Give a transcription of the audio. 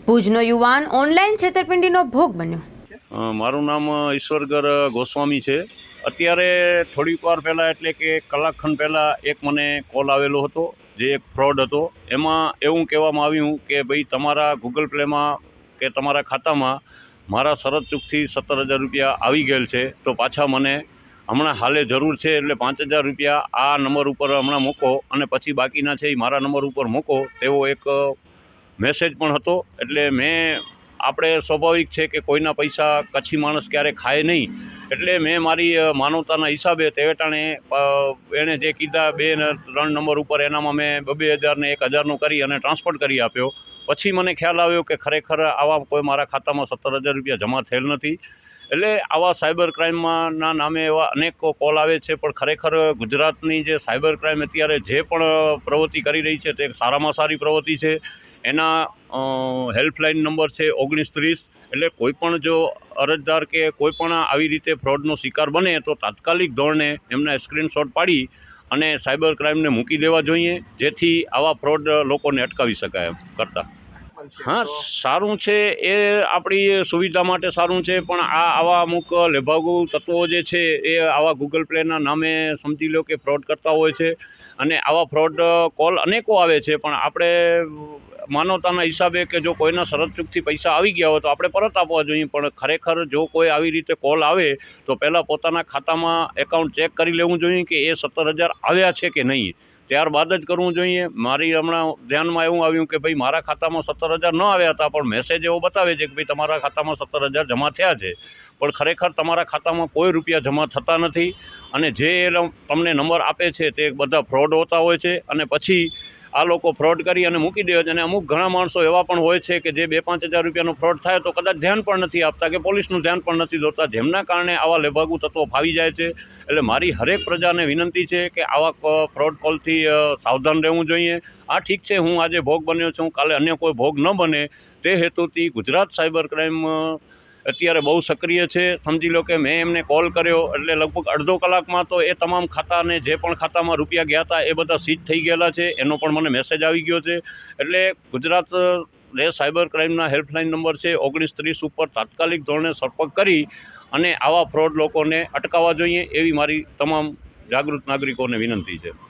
ભુજનો યુવાન ઓનલાઈન છેતરપિંડીનો ભોગ બન્યો. મારું નામ ઈશ્વરગર ગોસ્વામી છે. અત્યારે થોડીક વાર પહેલાં એટલે કે કલાકખંડ પહેલાં એક મને કોલ આવેલો હતો જે એક ફ્રોડ હતો. એમાં એવું કહેવામાં આવ્યું કે ભાઈ તમારા ગૂગલ પ્લેમાં કે તમારા ખાતામાં મારા શરત ચૂકથી 17,000 રૂપિયા આવી ગયેલ છે, તો પાછા મને હમણાં હાલે જરૂર છે, એટલે 5,000 રૂપિયા આ નંબર ઉપર હમણાં મૂકો અને પછી બાકીના છે એ મારા નંબર ઉપર મૂકો, તેવો એક મેસેજ પણ હતો. એટલે આપણે સ્વાભાવિક છે કે કોઈના પૈસા કચ્છી માણસ ક્યારે ખાય નહીં, એટલે મેં મારી માનવતાના હિસાબે તેવેટાણે એણે જે કીધા 2 ને 3 નંબર ઉપર એનામાં મેં 2,000 ને 1,000નું કરી અને ટ્રાન્સફર કરી આપ્યો. પછી મને ખ્યાલ આવ્યો કે ખરેખર આવા કોઈ મારા ખાતામાં 17,000 રૂપિયા જમા થયેલ નથી. એટલે આવા સાયબર ક્રાઇમના નામે એવા અનેક કોલ આવે છે, પણ ખરેખર ગુજરાતની જે સાયબર ક્રાઇમ અત્યારે જે પણ પ્રવૃત્તિ કરી રહી છે તે સારામાં સારી પ્રવૃત્તિ છે. એના હેલ્પલાઇન નંબર છે 1930. એટલે કોઈપણ જો અરજદાર કે કોઈપણ આવી રીતે ફ્રોડનો શિકાર બને તો તાત્કાલિક ધોરણે એમના સ્ક્રીનશોટ પાડી અને સાયબર ક્રાઇમને મૂકી દેવા જોઈએ, જેથી આવા ફ્રોડ લોકોને અટકાવી શકાય કરતાં. હા, સારું છે, એ આપણી સુવિધા માટે સારું છે, પણ આવા અમુક લેભાગુ તત્વો જે છે એ આવા ગૂગલ પ્લેના નામે સમજી લો કે ફ્રોડ કરતા હોય છે. અને આવા ફ્રોડ કોલ અનેકો આવે છે, પણ આપણે માનવતાના હિસાબે કે જો કોઈના શરત ચૂકથી પૈસા આવી ગયા હોય તો આપણે પરત આપવા જોઈએ. પણ ખરેખર જો કોઈ આવી રીતે કોલ આવે તો પહેલાં પોતાના ખાતામાં એકાઉન્ટ ચેક કરી લેવું જોઈએ કે એ 17,000 આવ્યા છે કે નહીં, ત્યારબાદ જ કરવું જોઈએ. મારી હમણાં ધ્યાનમાં એવું આવ્યું કે ભાઈ મારા ખાતામાં 17,000 ન આવ્યા હતા, પણ મેસેજ એવો બતાવે છે કે ભાઈ તમારા ખાતામાં 17,000 જમા થયા છે, પણ ખરેખર તમારા ખાતામાં કોઈ રૂપિયા જમા થતા નથી. અને જે તમને નંબર આપે છે તે બધા ફ્રોડ હોતા હોય છે, અને પછી આ લોકો ફ્રોડ કરી અને મૂકી દે છે. અને અમુક ઘણા માણસો એવા પણ હોય છે કે જે 2-5 હજાર રૂપિયાનો ફ્રોડ થાય તો કદાચ ધ્યાન પણ નથી આપતા કે પોલીસનું ધ્યાન પણ નથી દોરતા, જેમના કારણે આવા લેભાગુ તત્વો ફાવી જાય છે. એટલે મારી હરેક પ્રજાને વિનંતી છે કે આવા ફ્રોડ કોલથી સાવધાન રહેવું જોઈએ. આ ઠીક છે, હું આજે ભોગ બન્યો છું, કાલે અન્ય કોઈ ભોગ ન બને તે હેતુથી ગુજરાત સાયબર ક્રાઇમ અત્યારે બહુ સક્રિય છે. સમજી લો કે મેં એમને કોલ કર્યો એટલે લગભગ અડધો કલાકમાં તો એ તમામ ખાતાને જે પણ ખાતામાં રૂપિયા ગયા હતા એ બધા સીઝ થઈ ગયેલા છે, એનો પણ મને મેસેજ આવી ગયો છે. એટલે ગુજરાત સાયબર ક્રાઇમના હેલ્પલાઇન નંબર છે 1930 ઉપર તાત્કાલિક ધોરણે સંપર્ક કરી અને આવા ફ્રોડ લોકોને અટકાવવા જોઈએ, એવી મારી તમામ જાગૃત નાગરિકોને વિનંતી છે.